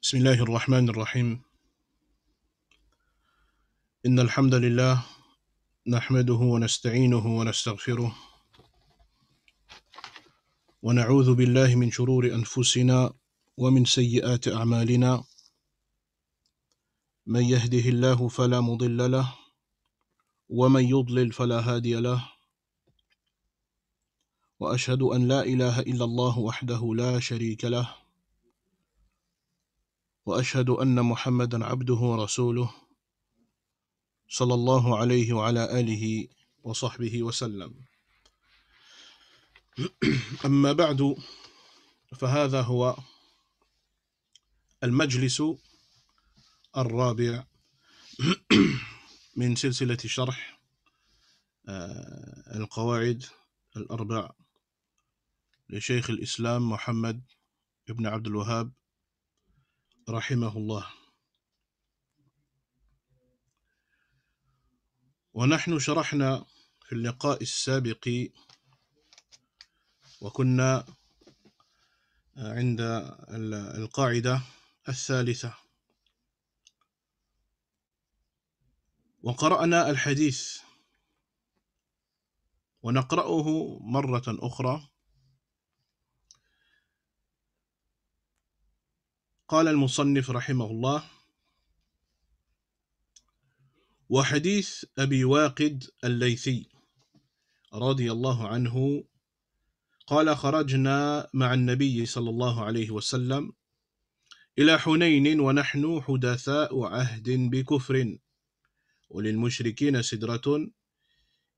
بسم الله الرحمن الرحيم. إن الحمد لله نحمده ونستعينه ونستغفره ونعوذ بالله من شرور أنفسنا ومن سيئات أعمالنا. من يهده الله فلا مضل له ومن يضلل فلا هادي له، وأشهد أن لا إله إلا الله وحده لا شريك له، وأشهد أن محمدا عبده ورسوله صلى الله عليه وعلى آله وصحبه وسلم. أما بعد، فهذا هو المجلس الرابع من سلسلة شرح القواعد الأربع لشيخ الإسلام محمد بن عبد الوهاب رحمه الله. ونحن شرحنا في اللقاء السابق وكنا عند القاعدة الثالثة، وقرأنا الحديث ونقرأه مرة أخرى. قال المصنف رحمه الله: وحديث أبي واقد الليثي رضي الله عنه قال: خرجنا مع النبي صلى الله عليه وسلم إلى حنين ونحن حدثاء عهد بكفر، وللمشركين سدرة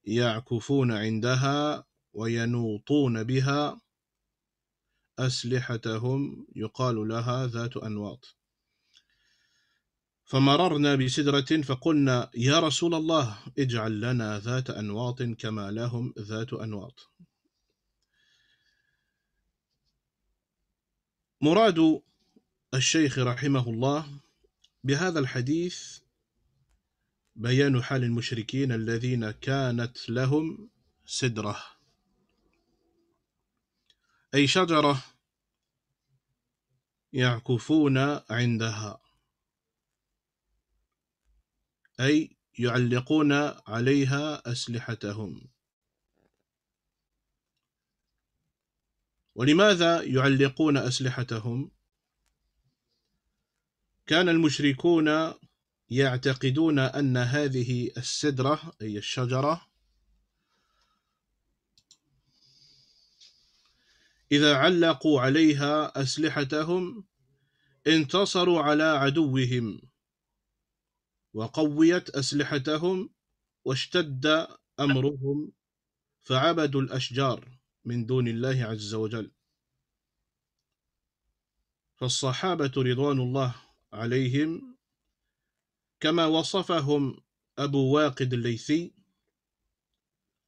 يعكفون عندها وينوطون بها أسلحتهم يقال لها ذات أنواط. فمررنا بسدرة فقلنا: يا رسول الله اجعل لنا ذات أنواط كما لهم ذات أنواط. مراد الشيخ رحمه الله بهذا الحديث بيان حال المشركين الذين كانت لهم سدرة، أي شجرة يعكفون عندها، أي يعلقون عليها أسلحتهم. ولماذا يعلقون أسلحتهم؟ كان المشركون يعتقدون أن هذه السدرة أي الشجرة إذا علقوا عليها أسلحتهم انتصروا على عدوهم، وقويت أسلحتهم واشتد أمرهم، فعبدوا الأشجار من دون الله عز وجل. فالصحابة رضوان الله عليهم كما وصفهم أبو واقد الليثي،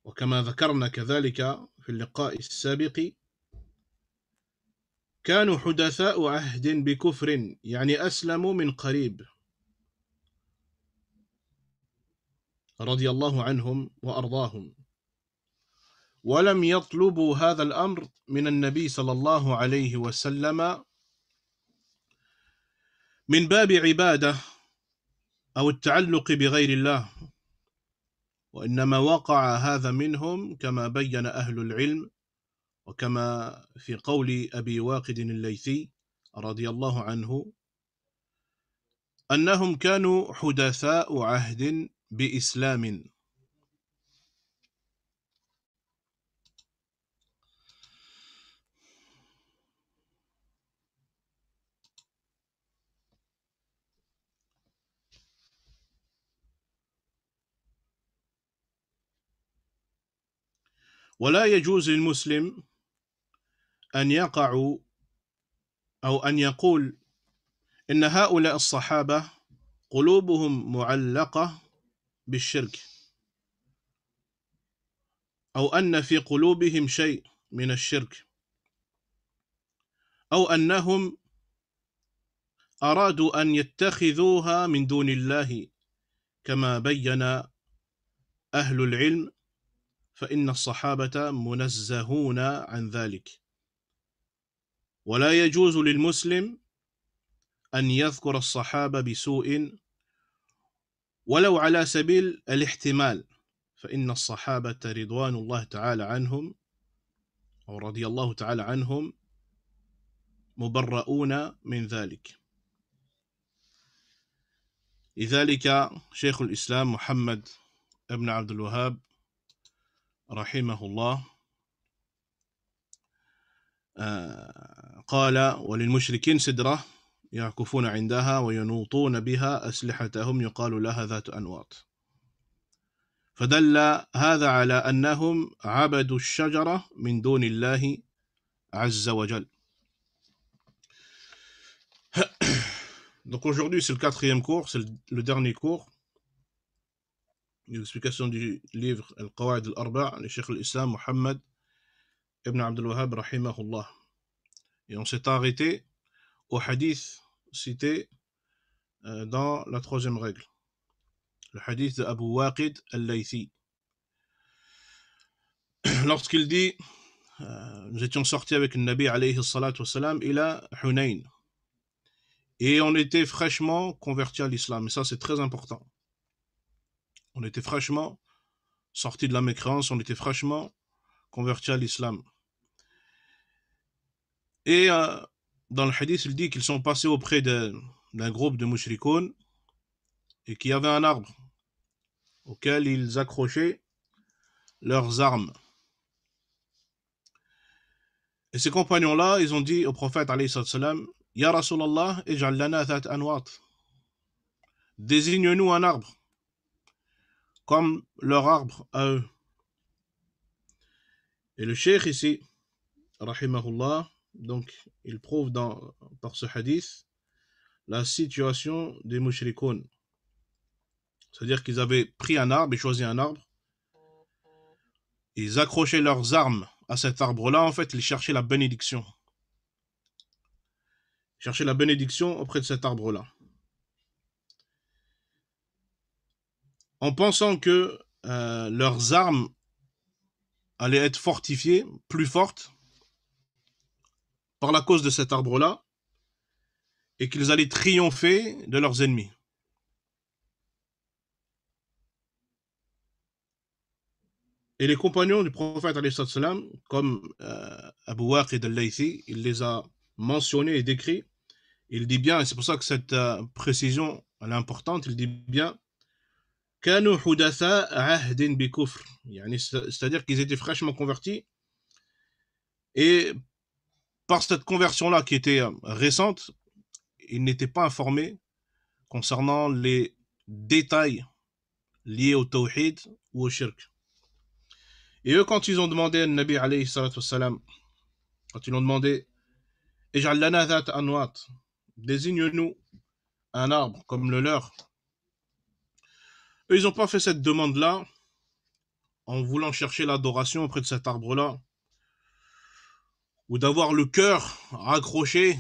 وكما ذكرنا كذلك في اللقاء السابق، كانوا حدثاء عهد بكفر، يعني أسلموا من قريب رضي الله عنهم وأرضاهم، ولم يطلبوا هذا الأمر من النبي صلى الله عليه وسلم من باب عبادة أو التعلق بغير الله، وإنما وقع هذا منهم كما بين أهل العلم، وكما في قول أبي واقد الليثي رضي الله عنه أنهم كانوا حدثاء عهد بإسلام. ولا يجوز للمسلم أن يقع أو أن يقول إن هؤلاء الصحابة قلوبهم معلقة بالشرك، أو أن في قلوبهم شيء من الشرك، أو أنهم أرادوا أن يتخذوها من دون الله كما بين أهل العلم، فإن الصحابة منزهون عن ذلك. ولا يجوز للمسلم أن يذكر الصحابة بسوء ولو على سبيل الاحتمال فإن الصحابة رضوان الله تعالى عنهم أو رضي الله تعالى عنهم مبرؤون من ذلك. لذلك شيخ الإسلام محمد ابن عبد الوهاب رحمه الله قال: وللمشركين سدرة يعكفون عندها وينوطون بها أسلحتهم يقال لها ذات أنواط. فدل هذا على أنهم عبدوا الشجرة من دون الله عز وجل. Donc aujourd'hui c'est le 4e cours, c'est le dernier cours, l'explication du livre Al-Qawa'id al-Arba' de Cheikh al-Islam Muhammad ibn Abd al-Wahhab rahimahullah. Et on s'est arrêté au hadith cité dans la 3e règle, le hadith de Abu Waqid al-Laythi. Lorsqu'il dit nous étions sortis avec le Nabi alayhi salatu wassalam ila Hunayn, et on était fraîchement convertis à l'islam, et ça c'est très important. On était fraîchement sortis de la mécréance, on était fraîchement convertis à l'islam. Et dans le hadith, il dit qu'ils sont passés auprès d'un groupe de mushrikoun et qu'il y avait un arbre auquel ils accrochaient leurs armes. Et ces compagnons-là, ils ont dit au prophète alayhi salam: Ya Rasulallah, ij'al lana dhat anwat. Désigne-nous un arbre comme leur arbre à eux. Et le cheikh ici, rahimahullah, donc il prouve par ce hadith la situation des mushrikoun. C'est-à-dire qu'ils avaient pris un arbre et choisi un arbre. Ils accrochaient leurs armes à cet arbre-là. En fait, ils cherchaient la bénédiction. Ils cherchaient la bénédiction auprès de cet arbre-là. En pensant que leurs armes allaient être fortifiées, plus fortes, par la cause de cet arbre-là, et qu'ils allaient triompher de leurs ennemis. Et les compagnons du prophète, comme Abu Waqid al-Laythi, il les a mentionnés et décrits. Il dit bien, et c'est pour ça que cette précision elle est importante, il dit bien كانوا حدثاء عهد بكفر, c'est-à-dire qu'ils étaient fraîchement convertis, et par cette conversion-là qui était récente, ils n'étaient pas informés concernant les détails liés au tawhid ou au shirk. Et eux, quand ils ont demandé à Nabi alayhi salatu wassalam, quand ils ont demandé Ij'al lana dhat anwat, désigne-nous un arbre comme le leur, eux, ils n'ont pas fait cette demande-là en voulant chercher l'adoration auprès de cet arbre-là, ou d'avoir le cœur accroché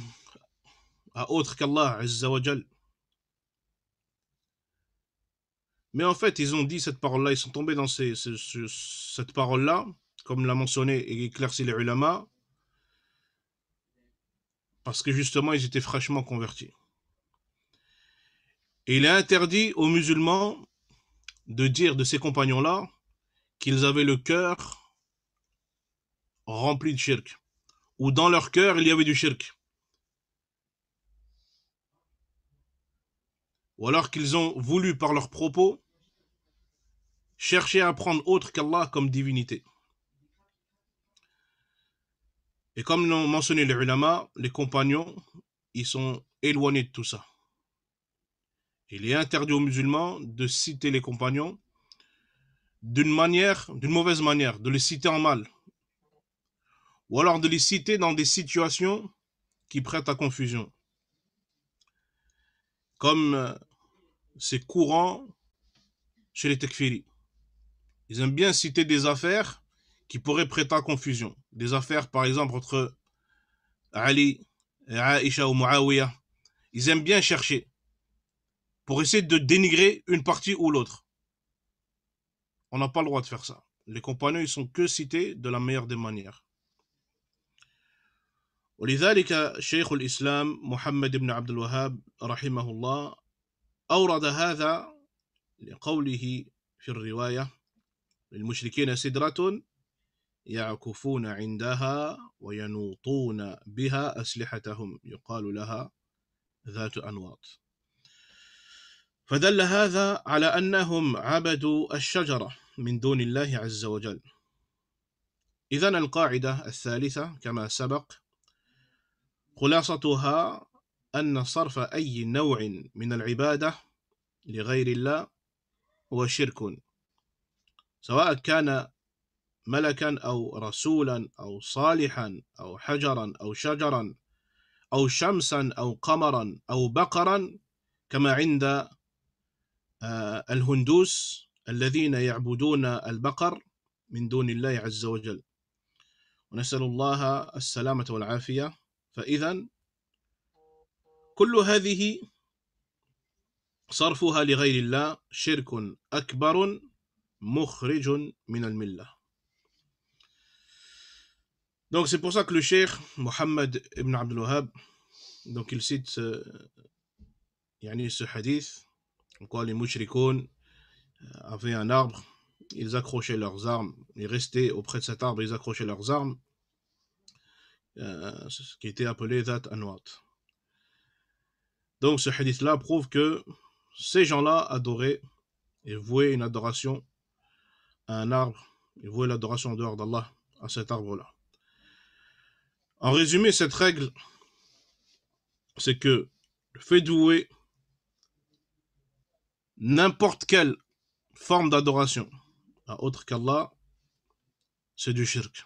à autre qu'Allah Azza wa Jal. Mais en fait, ils ont dit cette parole-là, ils sont tombés dans cette parole-là, comme l'a mentionné et éclairci les ulama, parce que justement, ils étaient fraîchement convertis. Et il est interdit aux musulmans de dire de ces compagnons-là qu'ils avaient le cœur rempli de shirk, ou dans leur cœur, il y avait du shirk. Ou alors qu'ils ont voulu, par leurs propos, chercher à prendre autre qu'Allah comme divinité. Et comme l'ont mentionné les ulama, les compagnons, ils sont éloignés de tout ça. Il est interdit aux musulmans de citer les compagnons d'une mauvaise manière, de les citer en mal. Ou alors de les citer dans des situations qui prêtent à confusion. Comme c'est courant chez les tekfiri. Ils aiment bien citer des affaires qui pourraient prêter à confusion. Des affaires, par exemple, entre Ali et Aïcha ou Muawiyah. Ils aiment bien chercher pour essayer de dénigrer une partie ou l'autre. On n'a pas le droit de faire ça. Les compagnons, ils sont que cités de la meilleure des manières. ولذلك شيخ الإسلام محمد بن عبد الوهاب رحمه الله أورد هذا لقوله في الرواية: للمشركين سدرة يعكفون عندها وينوطون بها أسلحتهم يقال لها ذات أنواط. فدل هذا على أنهم عبدوا الشجرة من دون الله عز وجل. إذن القاعدة الثالثة كما سبق خلاصتها أن صرف أي نوع من العبادة لغير الله هو شرك، سواء كان ملكا أو رسولا أو صالحا أو حجرا أو شجرا أو شمسا أو قمرا أو بقرا، كما عند الهندوس الذين يعبدون البقر من دون الله عز وجل، ونسأل الله السلامة والعافية. فإذا كل هذه صرفها لغير الله شرك أكبر مخرج من الملة. Donc c'est pour ça que le cheikh Mohammed ibn Abdul Wahhab, donc il cite ce hadith, en quoi les mushrikoun avaient un arbre, ils accrochaient leurs armes, ils restaient auprès de cet arbre, ils accrochaient leurs armes, ce qui était appelé Dhat Anwat. Donc ce hadith-là prouve que ces gens-là adoraient et vouaient une adoration à un arbre, ils vouaient l'adoration en dehors d'Allah à cet arbre-là. En résumé, cette règle, c'est que le fait de vouer n'importe quelle forme d'adoration à autre qu'Allah, c'est du shirk.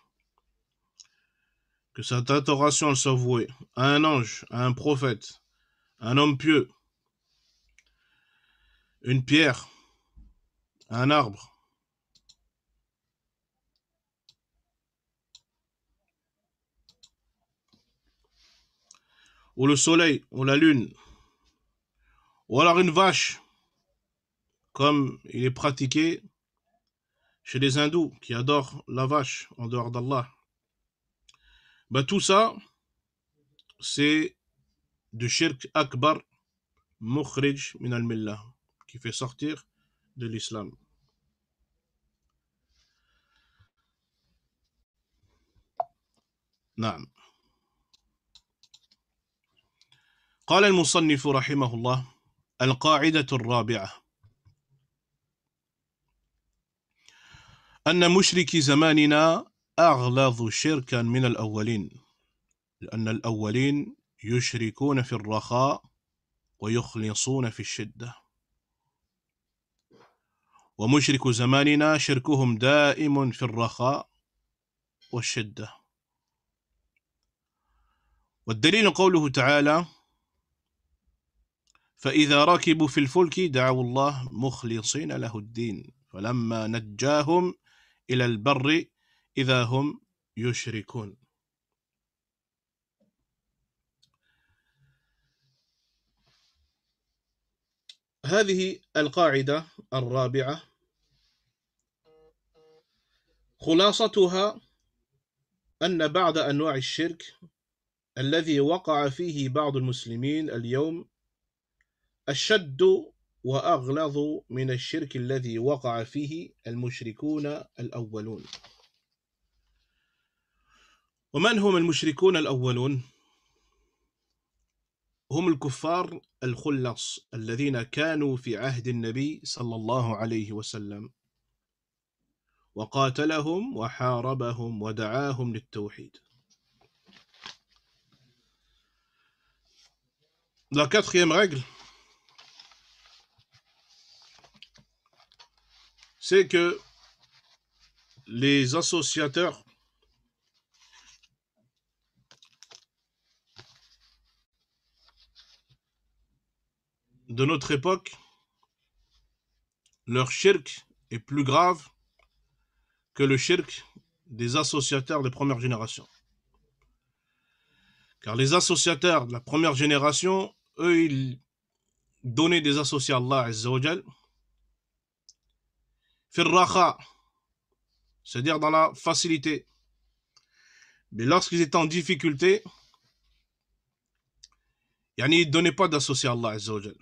Que cette adoration elle soit vouée à un ange, à un prophète, à un homme pieux, une pierre, à un arbre, ou le soleil, ou la lune, ou alors une vache, comme il est pratiqué chez les hindous qui adorent la vache en dehors d'Allah. Ben, tout ça, c'est du shirk akbar, mukhrij min al-millah, qui fait sortir de l'islam. نعم. قال المصنف رحمه الله: القاعدة الرابعة أن مشركي زماننا أغلظ شركا من الأولين، لأن الأولين يشركون في الرخاء ويخلصون في الشدة، ومشرك زماننا شركهم دائم في الرخاء والشدة. والدليل قوله تعالى: فإذا ركبوا في الفلك دعوا الله مخلصين له الدين فلما نجاهم إلى البر إذا هم يشركون. هذه القاعدة الرابعة خلاصتها أن بعض أنواع الشرك الذي وقع فيه بعض المسلمين اليوم أشد وأغلظ من الشرك الذي وقع فيه المشركون الأولون. ومن هم المشركون الأولون؟ هم الكفار الخلص الذين كانوا في عهد النبي صلى الله عليه وسلم وقاتلهم وحاربهم ودعاهم للتوحيد. La quatrième règle, c'est que les associateurs de notre époque, leur shirk est plus grave que le shirk des associateurs de première génération. Car les associateurs de la première génération, eux, ils donnaient des associés à Allah Azza wa Jal fir racha, c'est-à-dire dans la facilité. Mais lorsqu'ils étaient en difficulté, Yani, il ne donnait pas d'associé à Allah Azza wa Jal.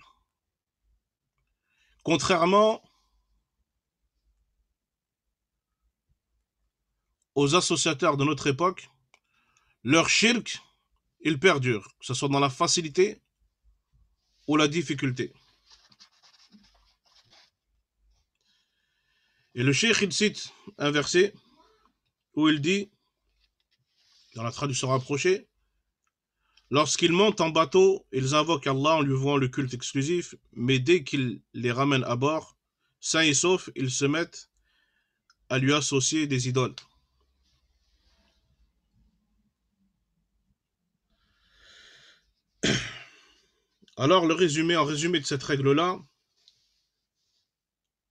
Contrairement aux associateurs de notre époque, leur shirk, il perdure, que ce soit dans la facilité ou la difficulté. Et le cheikh, il cite un verset où il dit, dans la traduction rapprochée, lorsqu'ils montent en bateau, ils invoquent Allah en lui vouant le culte exclusif, mais dès qu'ils les ramènent à bord, sains et saufs, ils se mettent à lui associer des idoles. Alors, en résumé de cette règle-là,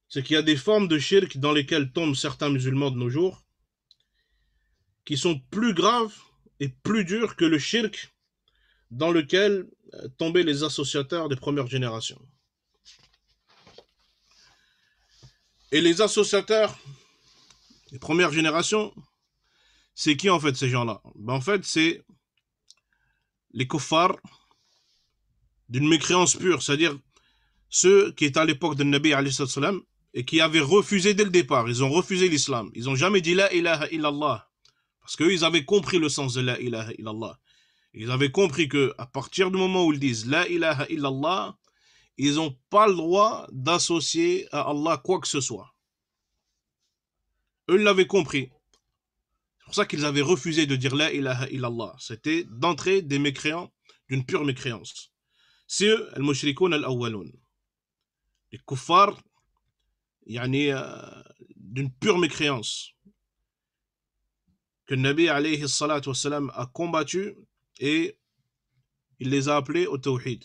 c'est qu'il y a des formes de shirk dans lesquelles tombent certains musulmans de nos jours, qui sont plus graves et plus dures que le shirk dans lequel tombaient les associateurs des premières générations. Et les associateurs des premières générations, c'est qui en fait ces gens-là? En fait, c'est les kuffars d'une mécréance pure, c'est-à-dire ceux qui étaient à l'époque de Nabi alayhi salam et qui avaient refusé dès le départ. Ils ont refusé l'islam. Ils n'ont jamais dit la ilaha illallah. Parce qu'eux, ils avaient compris le sens de la ilaha illallah. Ils avaient compris qu'à partir du moment où ils disent la ilaha illallah, ils n'ont pas le droit d'associer à Allah quoi que ce soit. Eux l'avaient compris. C'est pour ça qu'ils avaient refusé de dire la ilaha illallah. C'était d'entrée des mécréants, d'une pure mécréance. C'est eux, al-mushrikoun al-awwaloun. Les kuffars, yani, d'une pure mécréance, que le Nabi alayhi salatu wassalam a combattu et il les a appelés au tawhid.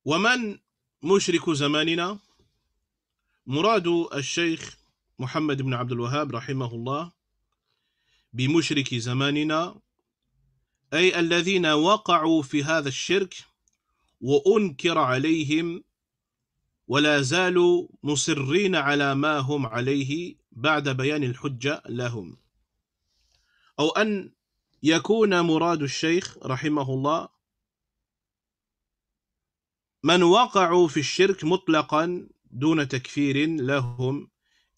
ومن مشرك زماننا مراد الشيخ محمد بن عبد الوهاب رحمه الله بمشرك زماننا أي الذين وقعوا في هذا الشرك وأنكر عليهم ولا زالوا مصرين على ما هم عليه بعد بيان الحجة لهم، أو أن يكون مراد الشيخ رحمه الله من وقعوا في الشرك مطلقا دون تكفير لهم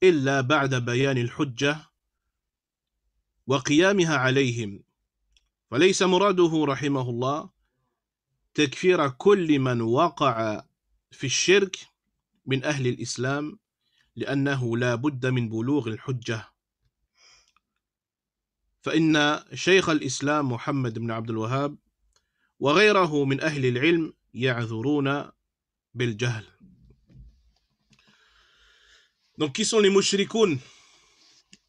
إلا بعد بيان الحجة وقيامها عليهم، فليس مراده رحمه الله تكفير كل من وقع في الشرك من أهل الإسلام لأنه لا بد من بلوغ الحجة. فإن شيخ الإسلام محمد بن عبد الوهاب وغيره من أهل العلم يعذرون بالجهل. Donc qui sont les mushrikoun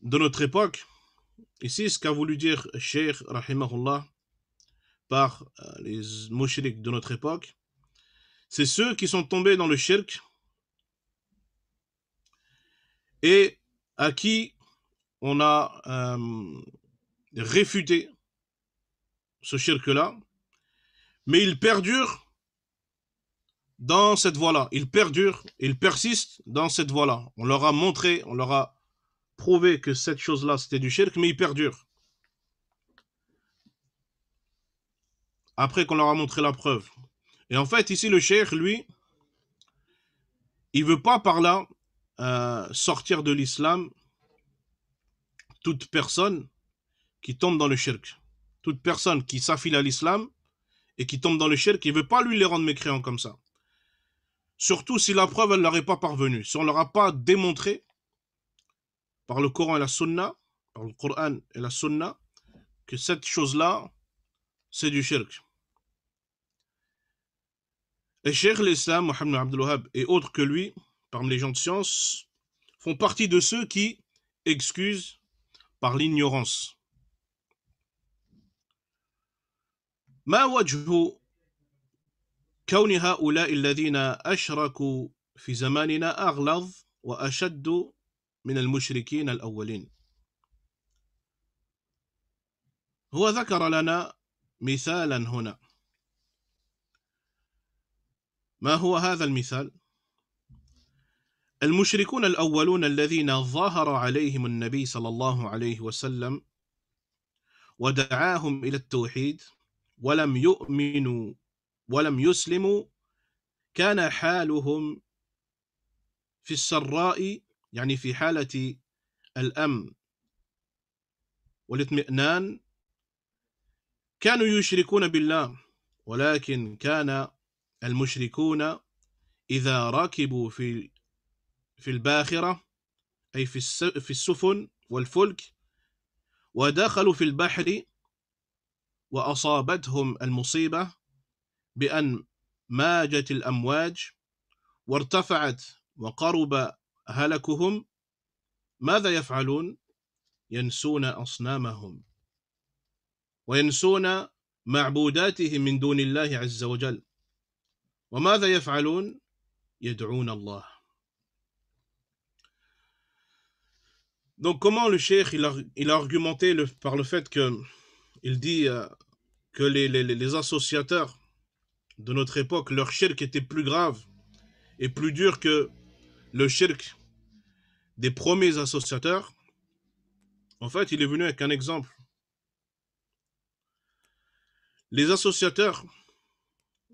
de notre époque? Ici, ce qu'a voulu dire Cheikh rahimahullah par les mushriks de notre époque, c'est ceux qui sont tombés dans le shirk et à qui on a réfuté ce shirk-là, mais ils perdurent dans cette voie-là. Ils perdurent, ils persistent dans cette voie-là. On leur a montré, on leur a prouvé que cette chose-là, c'était du shirk, mais ils perdurent. Après qu'on leur a montré la preuve. Et en fait, ici, le cheikh, lui, il veut pas par là sortir de l'islam toute personne qui tombe dans le shirk. Toute personne qui s'affile à l'islam et qui tombe dans le shirk, il veut pas lui les rendre mécréants comme ça. Surtout si la preuve, elle leur est pas parvenue. Si on leur a pas démontré par le Coran et la Sunna, par le Coran et la Sunna, que cette chose-là, c'est du shirk. Et Cheikh l'Islam, Mohammed Abdul Wahhab et autres que lui, parmi les gens de science, font partie de ceux qui excusent par l'ignorance. ما وجه كون هؤلاء الذين أشركوا في زماننا أغلظ وأشد من المشركين الأولين؟ هو ذكر لنا مثالا هنا. ما هو هذا المثال؟ المشركون الأولون الذين ظهر عليهم النبي صلى الله عليه وسلم ودعاهم إلى التوحيد ولم يؤمنوا ولم يسلموا كان حالهم في السراء يعني في حالة الأمن والاطمئنان كانوا يشركون بالله، ولكن كان المشركون إذا ركبوا في الباخرة أي في السفن والفلك ودخلوا في البحر وأصابتهم المصيبة بأن ماجت الأمواج وارتفعت وقرب هلكهم، ماذا يفعلون؟ ينسون أصنامهم وينسون معبوداتهم من دون الله عز وجل، وماذا يفعلون؟ يدعون الله. Donc comment le cheikh il a argumenté par le fait que il dit que les associateurs de notre époque, leur shirk était plus grave et plus dur que le shirk des premiers associateurs. En fait, il est venu avec un exemple. Les associateurs,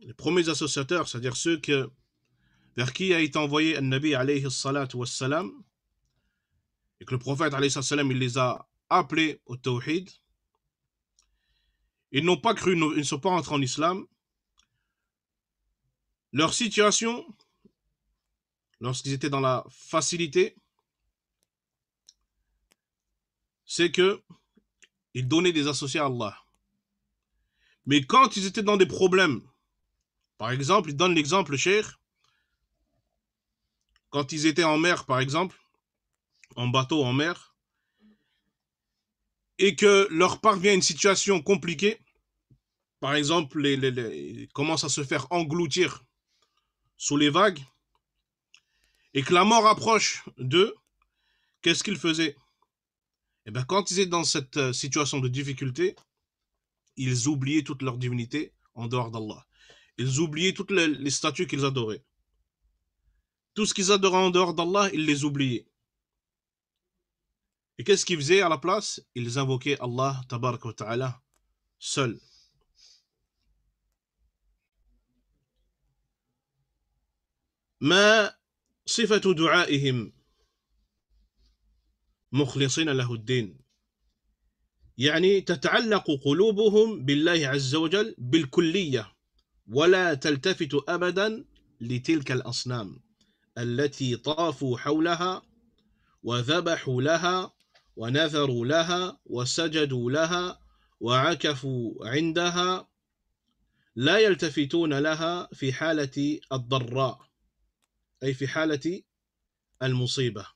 les premiers associateurs, c'est-à-dire ceux vers qui a été envoyé un Nabi alayhi salatu wassalam, et que le prophète alayhi sallam il les a appelés au tawhid, ils n'ont pas cru, ils ne sont pas rentrés en islam. Leur situation, lorsqu'ils étaient dans la facilité, c'est que ils donnaient des associés à Allah. Mais quand ils étaient dans des problèmes, par exemple, il donne l'exemple, le cheikh, quand ils étaient en mer, par exemple, en bateau, en mer, et que leur parvient une situation compliquée, par exemple, ils commencent à se faire engloutir sous les vagues, et que la mort approche d'eux, qu'est-ce qu'ils faisaient? Eh bien, quand ils étaient dans cette situation de difficulté, ils oubliaient toute leur divinité en dehors d'Allah. Ils oubliaient toutes les statues qu'ils adoraient. Tout ce qu'ils adoraient en dehors d'Allah, ils les oubliaient. Et qu'est-ce qu'ils faisaient à la place? Ils invoquaient Allah, tabaraka wa ta'ala, seul. ما صفة دعائهم مخلصين له الدين، يعني تتعلق قلوبهم بالله عز وجل بالكلية ولا تلتفت أبدا لتلك الأصنام التي طافوا حولها وذبحوا لها ونذروا لها وسجدوا لها وعكفوا عندها، لا يلتفتون لها في حالة الضراء أي في حالة المصيبة،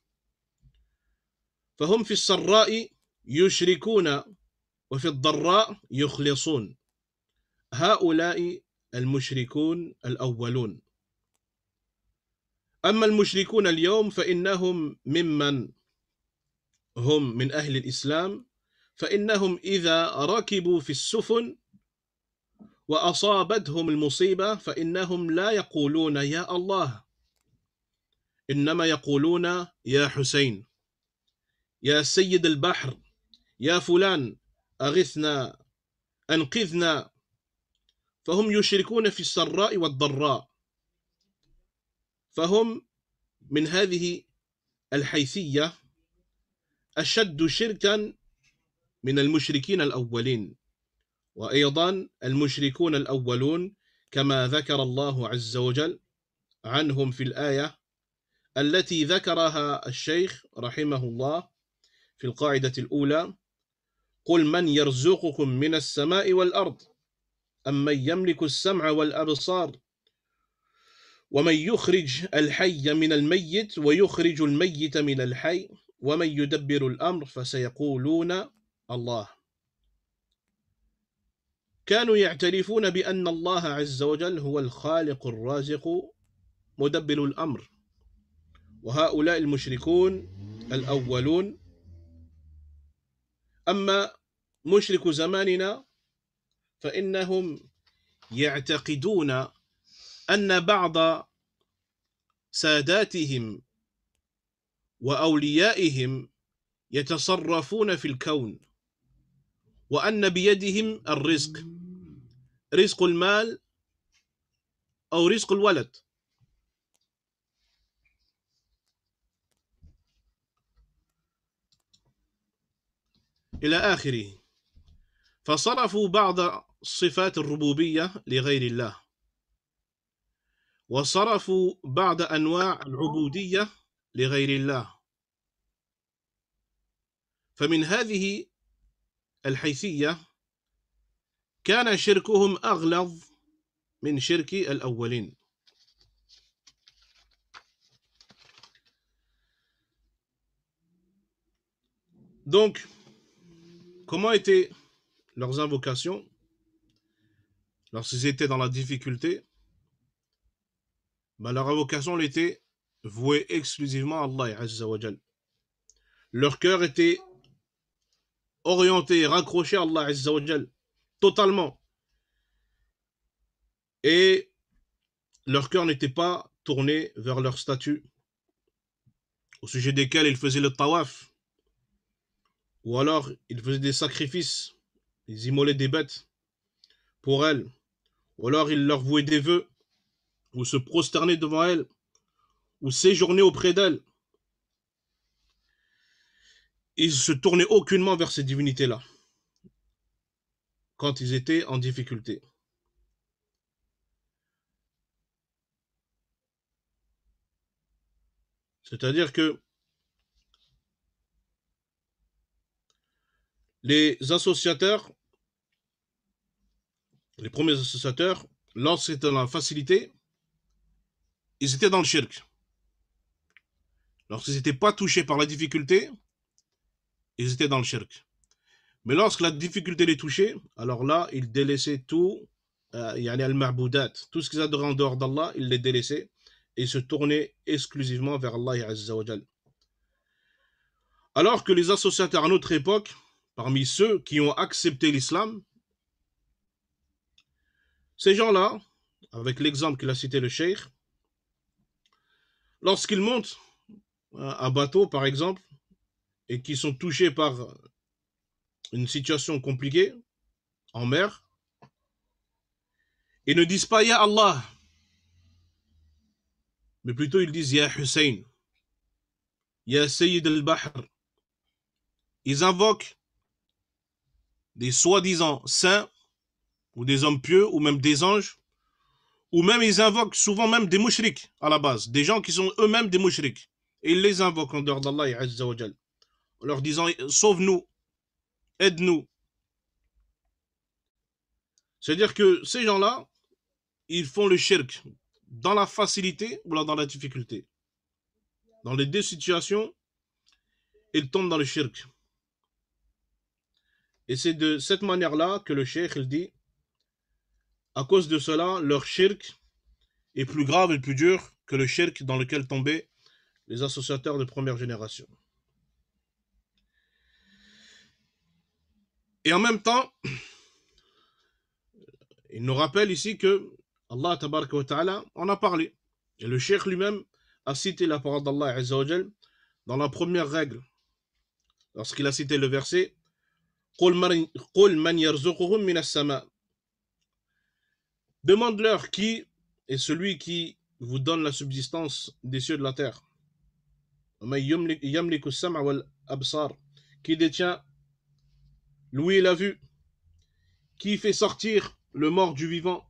فهم في السراء يشركون وفي الضراء يخلصون. هؤلاء المشركون الأولون. أما المشركون اليوم فإنهم ممن هم من أهل الإسلام، فإنهم إذا ركبوا في السفن وأصابتهم المصيبة فإنهم لا يقولون يا الله، إنما يقولون يا حسين، يا سيد البحر، يا فلان أغثنا أنقذنا. فهم يشركون في السراء والضراء، فهم من هذه الحيثية أشد شركا من المشركين الأولين. وأيضا المشركون الأولون كما ذكر الله عز وجل عنهم في الآية التي ذكرها الشيخ رحمه الله في القاعدة الأولى: قل من يرزقكم من السماء والأرض أمن يملك السمع والأبصار ومن يخرج الحي من الميت ويخرج الميت من الحي ومن يدبر الأمر فسيقولون الله. كانوا يعترفون بأن الله عز وجل هو الخالق الرازق مدبر الأمر. وهؤلاء المشركون الأولون. أما مشرك زماننا فإنهم يعتقدون أن بعض ساداتهم وأوليائهم يتصرفون في الكون وأن بيدهم الرزق رزق المال أو رزق الولد. إلى آخره. فصرفوا بعض صفات الربوبية لغير الله، وصرفوا بعض أنواع العبودية لغير الله. فمن هذه الحيثية كان شركهم أغلظ من شرك الأولين. Donc, comment étaient leurs invocations lorsqu'ils étaient dans la difficulté? Leur invocation était vouée exclusivement à Allah Azza wa Jal. Leur cœur était orienté et raccroché à Allah Azza wa Jal, totalement. Et leur cœur n'était pas tourné vers leurs statues, au sujet desquels ils faisaient le tawaf, ou alors ils faisaient des sacrifices, ils immolaient des bêtes pour elles, ou alors ils leur vouaient des vœux, ou se prosternaient devant elles, ou séjournaient auprès d'elles. Ils ne se tournaient aucunement vers ces divinités-là, quand ils étaient en difficulté. C'est-à-dire que les associateurs, les premiers associateurs, lorsqu'ils étaient dans la facilité, ils étaient dans le shirk. Lorsqu'ils n'étaient pas touchés par la difficulté, ils étaient dans le shirk. Mais lorsque la difficulté les touchait, alors là, ils délaissaient tout, al-ma'boudat, tout ce qu'ils adoraient en dehors d'Allah, ils les délaissaient et se tournaient exclusivement vers Allah Azza wa Jal. Alors que les associateurs à notre époque, parmi ceux qui ont accepté l'islam, ces gens-là, avec l'exemple qu'il a cité le cheikh, lorsqu'ils montent un bateau, par exemple, et qui sont touchés par une situation compliquée en mer, ils ne disent pas Ya Allah, mais plutôt ils disent Ya Hussein, Ya Sayyid al-Bahr. Ils invoquent des soi-disant saints, ou des hommes pieux, ou même des anges, ou même ils invoquent souvent même des mouchriks à la base, des gens qui sont eux-mêmes des mouchriks. Et ils les invoquent en dehors d'Allah Azza wa Jal, en leur disant sauve-nous, aide-nous. C'est-à-dire que ces gens-là, ils font le shirk dans la facilité ou dans la difficulté. Dans les deux situations, ils tombent dans le shirk. Et c'est de cette manière-là que le cheikh il dit, à cause de cela, leur shirk est plus grave et plus dur que le shirk dans lequel tombaient les associateurs de première génération. Et en même temps, il nous rappelle ici que Allah tabaraka wa ta'ala en a parlé. Et le cheikh lui-même a cité la parole d'Allah Azza wa Jal dans la première règle, lorsqu'il a cité le verset قُلْ مَنْ يَرْزُقُهُمْ مِنَ السَّمَاءِ. Demande-leur qui est celui qui vous donne la subsistance des cieux de la terre. Qui détient l'ouïe et la vue, qui fait sortir le mort du vivant,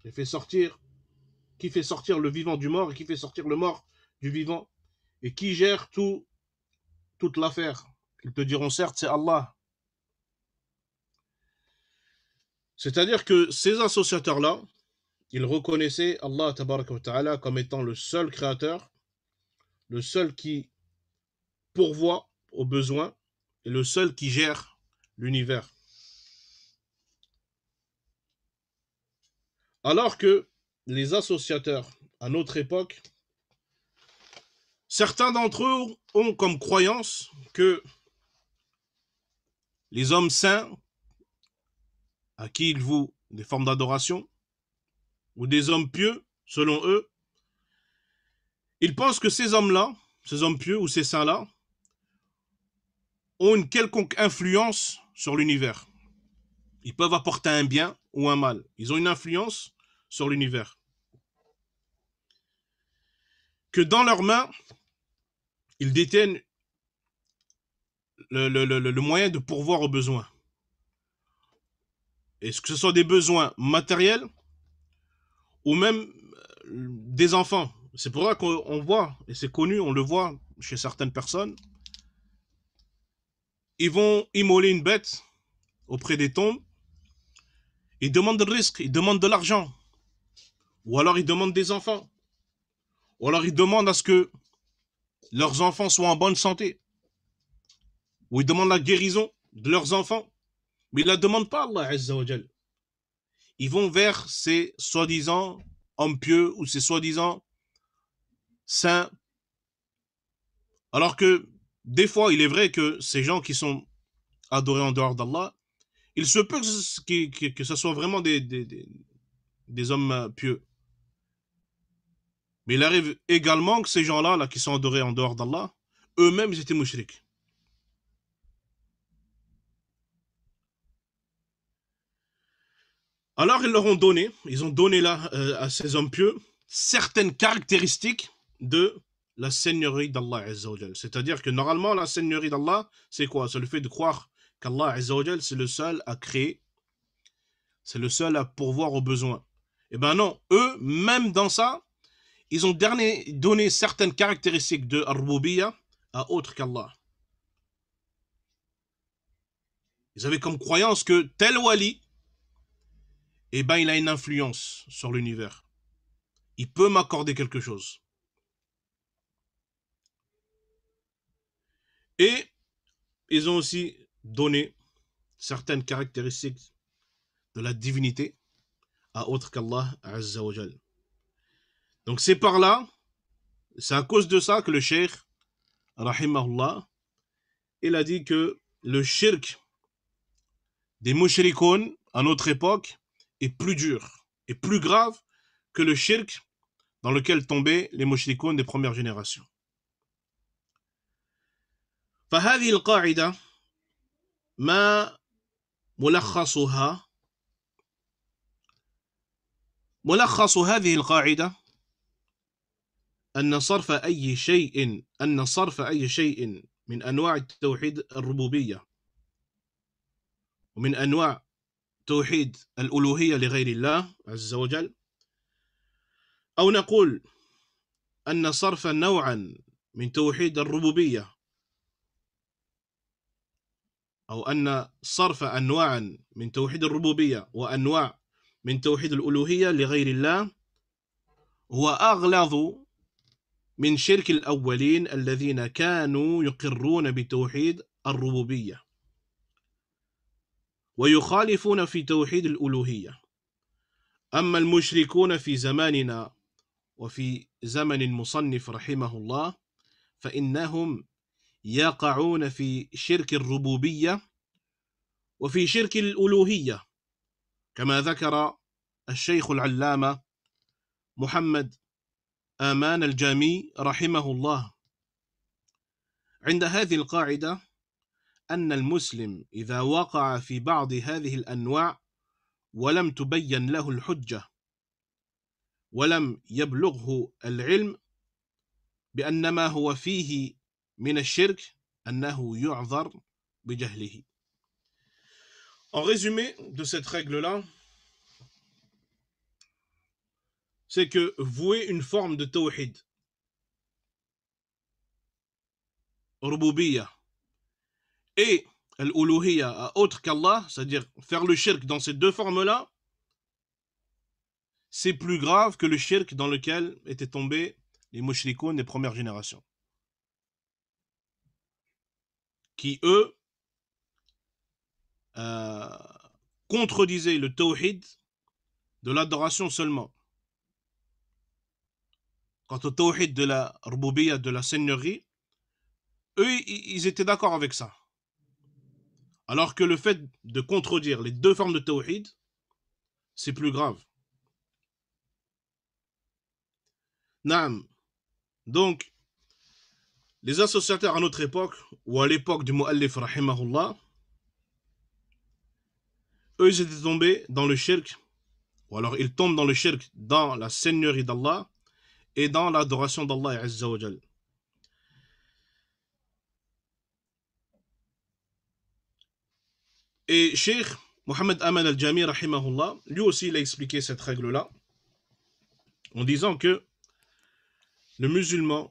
qui fait sortir le vivant du mort et qui fait sortir le mort du vivant, et qui gère toute l'affaire. Ils te diront certes c'est Allah. C'est-à-dire que ces associateurs-là, ils reconnaissaient Allah tabaraka wa ta'ala comme étant le seul créateur, le seul qui pourvoit aux besoins et le seul qui gère l'univers. Alors que les associateurs à notre époque, certains d'entre eux ont comme croyance que les hommes saints à qui ils vouent des formes d'adoration, ou des hommes pieux, selon eux, ils pensent que ces hommes-là, ces hommes pieux ou ces saints-là, ont une quelconque influence sur l'univers. Ils peuvent apporter un bien ou un mal. Ils ont une influence sur l'univers. Que dans leurs mains, ils détiennent le moyen de pourvoir aux besoins. Et que ce soit des besoins matériels ou même des enfants. C'est pour ça qu'on voit, et c'est connu, on le voit chez certaines personnes, ils vont immoler une bête auprès des tombes, ils demandent le risque, ils demandent de l'argent, ou alors ils demandent des enfants, ou alors ils demandent à ce que leurs enfants soient en bonne santé, ou ils demandent la guérison de leurs enfants, mais ils ne la demandent pas à Allah Azza wa Jal. Ils vont vers ces soi-disant hommes pieux ou ces soi-disant saints, alors que des fois, il est vrai que ces gens qui sont adorés en dehors d'Allah, il se peut que ce soit vraiment des hommes pieux. Mais il arrive également que ces gens-là, là, qui sont adorés en dehors d'Allah, eux-mêmes, ils étaient mouchriks. Alors, ils ont donné là, à ces hommes pieux, certaines caractéristiques de la seigneurie d'Allah Azza wa Jal. C'est-à-dire que normalement, la seigneurie d'Allah, c'est quoi? C'est le fait de croire qu'Allah Azza wa Jal, c'est le seul à créer, c'est le seul à pourvoir aux besoins. Eh ben non, eux, même dans ça, ils ont donné certaines caractéristiques de Ar-Rububiyya à autre qu'Allah. Ils avaient comme croyance que tel wali, eh ben, il a une influence sur l'univers. Il peut m'accorder quelque chose. Et ils ont aussi donné certaines caractéristiques de la divinité à autre qu'Allah Azza wa Jal. Donc c'est par là, c'est à cause de ça que le cheikh, rahimahullah, il a dit que le shirk des mushrikoun à notre époque est plus dur, est plus grave que le shirk dans lequel tombaient les mushrikoun des premières générations. فهذه القاعدة ما ملخصها ملخص هذه القاعدة أن صرف أي شيء من أنواع التوحيد الربوبية ومن أنواع توحيد الألوهية لغير الله عز وجل، أو نقول أن صرف نوعا من توحيد الربوبية أو أن صرف أنواعا من توحيد الربوبية وأنواع من توحيد الألوهية لغير الله هو أغلظ من شرك الأولين الذين كانوا يقرون بتوحيد الربوبية ويخالفون في توحيد الألوهية. أما المشركون في زماننا وفي زمن المصنف رحمه الله فإنهم يقعون في شرك الربوبية وفي شرك الألوهية كما ذكر الشيخ العلامة محمد آمان الجامي رحمه الله عند هذه القاعدة أن المسلم إذا وقع في بعض هذه الأنواع ولم تبين له الحجة ولم يبلغه العلم بأن ما هو فيه من الشرك أنه يعذر بجهله. En résumé de cette règle-là, c'est que vouer une forme de tawhid, rububiyya, et l'uluhiyya à autre qu'Allah, c'est-à-dire faire le shirk dans ces deux formes-là, c'est plus grave que le shirk dans lequel étaient tombés les mushrikoun des premières générations. Qui, eux, contredisaient le tawhid de l'adoration seulement. Quant au tawhid de la rububiyya, de la seigneurie, eux, ils étaient d'accord avec ça. Alors que le fait de contredire les deux formes de tawhid, c'est plus grave. Naam. Donc, les associateurs à notre époque, ou à l'époque du Mu'allif rahimahullah, eux ils étaient tombés dans le shirk, ou alors ils tombent dans le shirk, dans la seigneurie d'Allah et dans l'adoration d'Allah Azza wa Jal. Et Cheikh Mohammed Aman al-Jami rahimahullah, lui aussi il a expliqué cette règle-là en disant que le musulman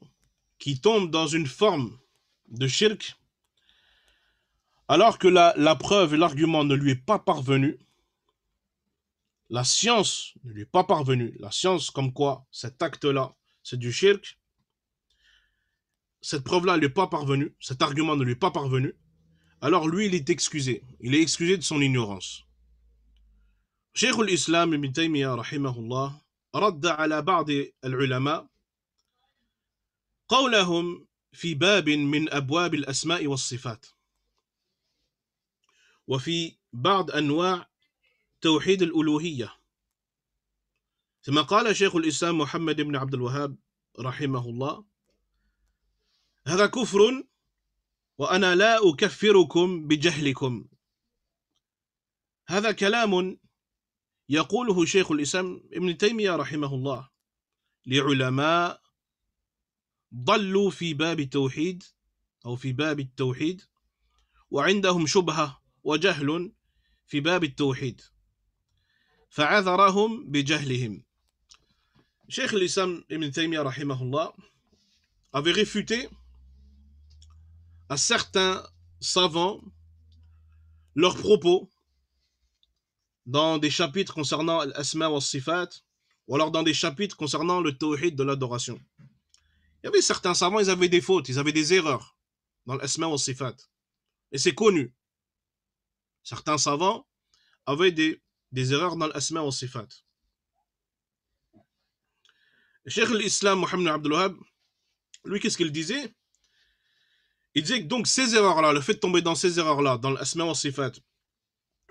qui tombe dans une forme de shirk, alors que la preuve et l'argument ne lui est pas parvenu, la science ne lui est pas parvenue, la science comme quoi cet acte-là, c'est du shirk, cette preuve-là ne lui est pas parvenue, cet argument ne lui est pas parvenu, alors lui, il est excusé. Il est excusé de son ignorance. Cheikh al-Islam Ibn Taymiyyah rahimahullah رد على بعض العلماء قولهم في باب من أبواب الأسماء والصفات وفي بعض أنواع توحيد الألوهية. ثم قال شيخ الإسلام محمد بن عبد الوهاب رحمه الله: هذا كفر وأنا لا أكفركم بجهلكم. هذا كلام يقوله شيخ الإسلام ابن تيمية رحمه الله لعلماء ضلوا في باب التوحيد أو في باب التوحيد وعندهم شبهة وجهل في باب التوحيد فعذرهم بجهلهم. Cheikh l'Islam Ibn Taymiyyah rahimahullah avait réfuté à certains savants leurs propos dans des chapitres concernant l'asma wa sifat ou alors dans des chapitres concernant le tawhid de l'adoration. Il y avait certains savants, ils avaient des fautes, ils avaient des erreurs dans l'asma wa sifat. Et c'est connu. Certains savants avaient des erreurs dans l'asma wa sifat. Cheikh l'Islam Mohammed Abdul Wahhab, lui, qu'est-ce qu'il disait? Il disait que donc ces erreurs-là, le fait de tomber dans ces erreurs-là, dans l'asma wa sifat,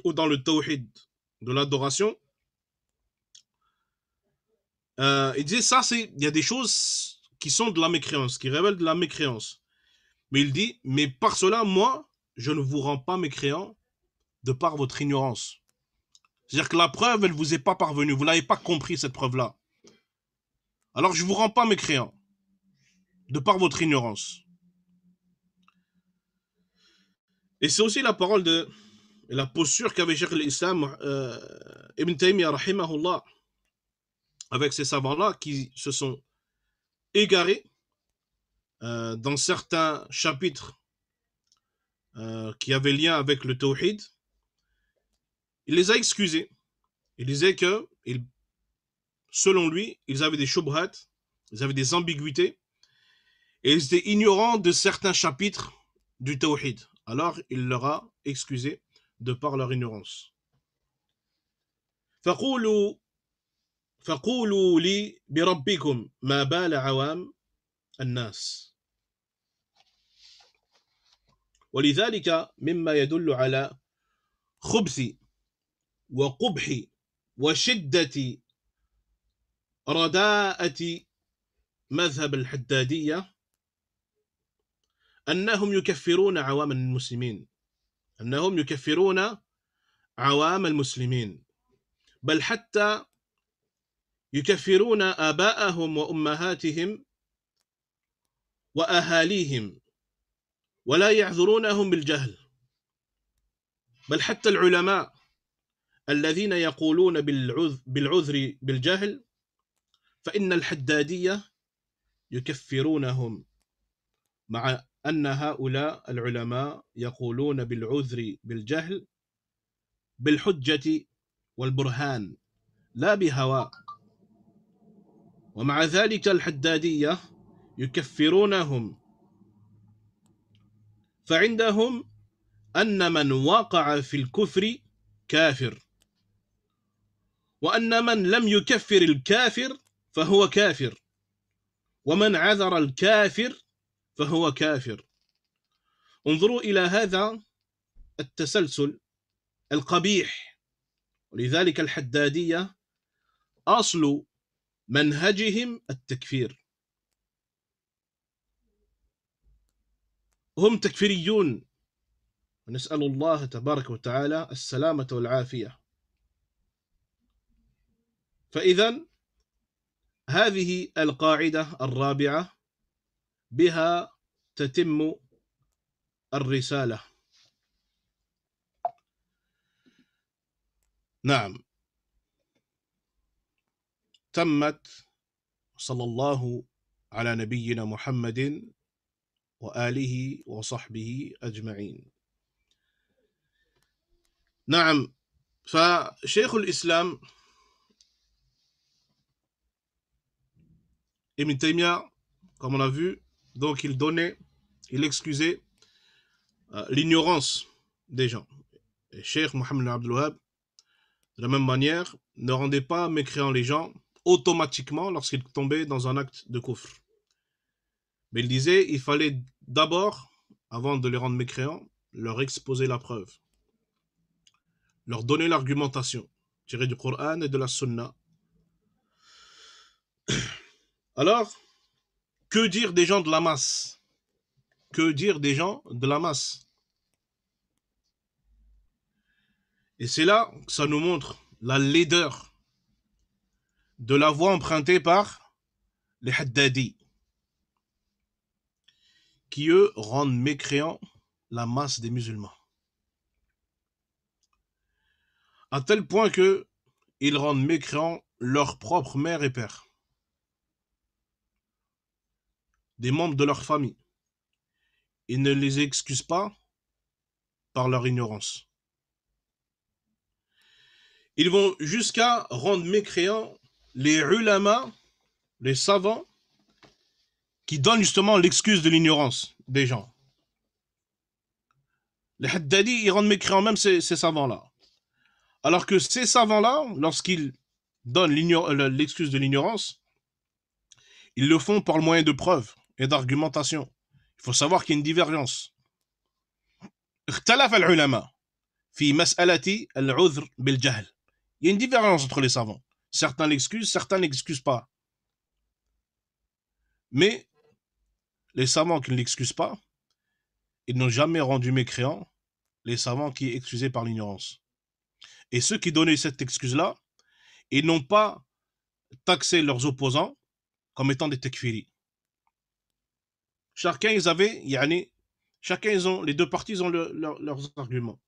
ou dans le tawhid de l'adoration, il disait ça, il y a des choses qui sont de la mécréance, qui révèlent de la mécréance. Mais il dit, mais par cela, moi, je ne vous rends pas mécréant de par votre ignorance. C'est-à-dire que la preuve, elle ne vous est pas parvenue, vous n'avez pas compris cette preuve-là. Alors je ne vous rends pas mécréant de par votre ignorance. Et c'est aussi la parole et la posture qu'avait Cheikh l'Islam Ibn Taymiyyah rahimahullah avec ces savants-là qui se sont égarés dans certains chapitres qui avaient lien avec le tawhid. Il les a excusés. Il disait que, selon lui, ils avaient des shubhat, ils avaient des ambiguïtés, et ils étaient ignorants de certains chapitres du tawhid. Alors, il leur a excusé de par leur ignorance. فقولوا لي بربكم ما بال عوام الناس. ولذلك مما يدل على خبث وقبح وشدة رداءة مذهب الحدادية أنهم يكفرون عوام المسلمين، أنهم يكفرون عوام المسلمين، بل حتى يكفرون آباءهم وأمهاتهم وأهاليهم ولا يعذرونهم بالجهل، بل حتى العلماء الذين يقولون بالعذر بالجهل فإن الحدادية يكفرونهم، مع أن هؤلاء العلماء يقولون بالعذر بالجهل بالحجة والبرهان لا بهواء، ومع ذلك الحدادية يكفرونهم، فعندهم أن من وقع في الكفر كافر، وأن من لم يكفر الكافر فهو كافر، ومن عذر الكافر فهو كافر. انظروا إلى هذا التسلسل القبيح. ولذلك الحدادية أصل منهجهم التكفير، هم تكفيريون، ونسأل الله تبارك وتعالى السلامة والعافية. فإذا هذه القاعدة الرابعة بها تتم الرسالة. نعم، تمت. صلى الله على نبينا محمد وآله وصحبه أجمعين. نعم، فشيخ الإسلام Ibn Taymiyyah, comme on a vu, donc il excusait l'ignorance des gens. Et Cheikh Mohammed Abdul Wahhab, de la même manière, ne rendait pas mécréants les gens automatiquement lorsqu'ils tombaient dans un acte de kufr. Mais il disait il fallait d'abord, avant de les rendre mécréants, leur exposer la preuve, leur donner l'argumentation tirée du Coran et de la Sunna. Alors, que dire des gens de la masse? Que dire des gens de la masse? Et c'est là que ça nous montre la laideur de la voie empruntée par les Haddadi, qui eux rendent mécréants la masse des musulmans. À tel point que ils rendent mécréants leur propre mère et père, des membres de leur famille. Ils ne les excusent pas par leur ignorance. Ils vont jusqu'à rendre mécréants les ulama, les savants, qui donnent justement l'excuse de l'ignorance des gens. Les Haddadi, ils rendent mécréants même ces savants-là. Alors que ces savants-là, lorsqu'ils donnent l'excuse de l'ignorance, ils le font par le moyen de preuves et d'argumentation. Il faut savoir qu'il y a une divergence. اختلف العلماء في مسألة العذر بالجهل. Il y a une différence entre les savants. Certains l'excusent, certains n'excusent pas. Mais les savants qui ne l'excusent pas, ils n'ont jamais rendu mécréants les savants qui excusaient par l'ignorance. Et ceux qui donnaient cette excuse-là, ils n'ont pas taxé leurs opposants comme étant des tekfiris. Chacun, les deux parties ils ont leurs arguments.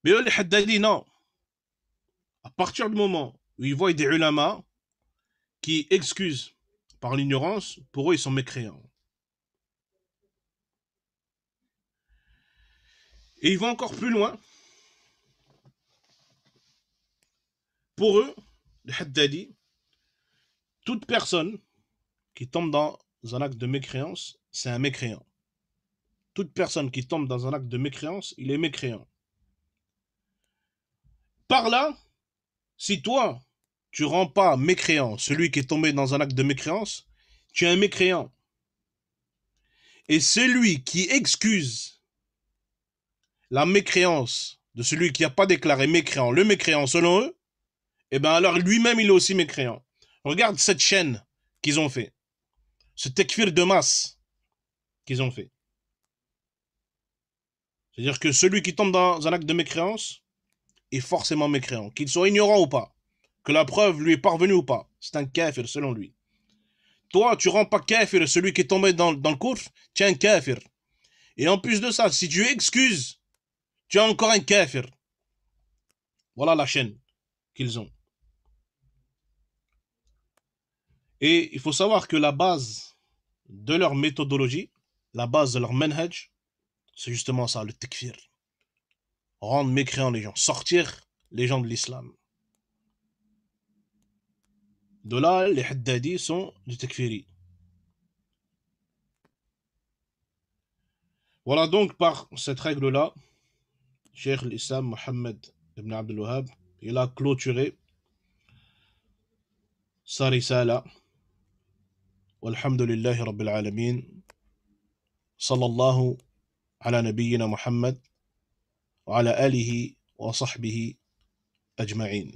Mais eux, les Haddadi, non. À partir du moment où ils voient des ulama qui excusent par l'ignorance, pour eux, ils sont mécréants. Et ils vont encore plus loin. Pour eux, les Haddadi, toute personne qui tombe dans un acte de mécréance, c'est un mécréant. Toute personne qui tombe dans un acte de mécréance, il est mécréant. Par là, si toi, tu ne rends pas mécréant celui qui est tombé dans un acte de mécréance, tu es un mécréant. Et celui qui excuse la mécréance de celui qui n'a pas déclaré mécréant, le mécréant selon eux, eh bien alors lui-même il est aussi mécréant. Regarde cette chaîne qu'ils ont fait, ce tekfir de masse qu'ils ont fait. C'est-à-dire que celui qui tombe dans un acte de mécréance est forcément mécréant, qu'il soit ignorant ou pas, que la preuve lui est parvenue ou pas. C'est un kafir selon lui. Toi, tu ne rends pas kafir celui qui est tombé dans le kufr, tu es un kafir. Et en plus de ça, si tu excuses, tu es encore un kafir. Voilà la chaîne qu'ils ont. Et il faut savoir que la base de leur méthodologie, la base de leur manhaj, c'est justement ça, le tekfir. Rendre mécréants les gens, sortir les gens de l'islam. De là, les Haddadi sont des tekfiris. Voilà donc par cette règle-là, Cheikh l'Islam Mohammed ibn Abdul Wahhab, il a clôturé sa risala. Walhamdulillahi Rabbil Alamin. Sallallahu ala nabiyyina Muhammad wa ala alihi wa sahbihi ajma'in.